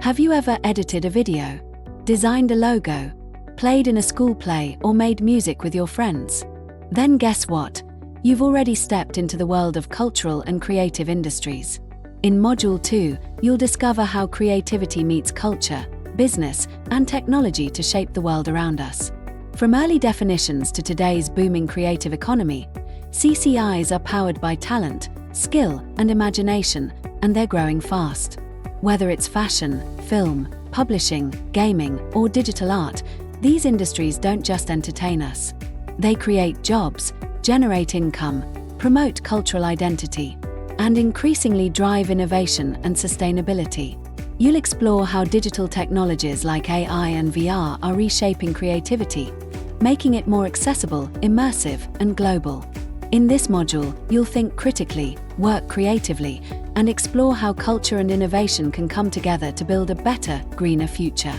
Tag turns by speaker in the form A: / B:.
A: Have you ever edited a video, designed a logo, played in a school play, or made music with your friends? Then guess what? You've already stepped into the world of cultural and creative industries. In Module 2, you'll discover how creativity meets culture, business, and technology to shape the world around us. From early definitions to today's booming creative economy, CCIs are powered by talent, skill, and imagination, and they're growing fast. Whether it's fashion, film, publishing, gaming, or digital art, these industries don't just entertain us. They create jobs, generate income, promote cultural identity, and increasingly drive innovation and sustainability. You'll explore how digital technologies like AI and VR are reshaping creativity, making it more accessible, immersive, and global. In this module, you'll think critically, work creatively, and explore how culture and innovation can come together to build a better, greener future.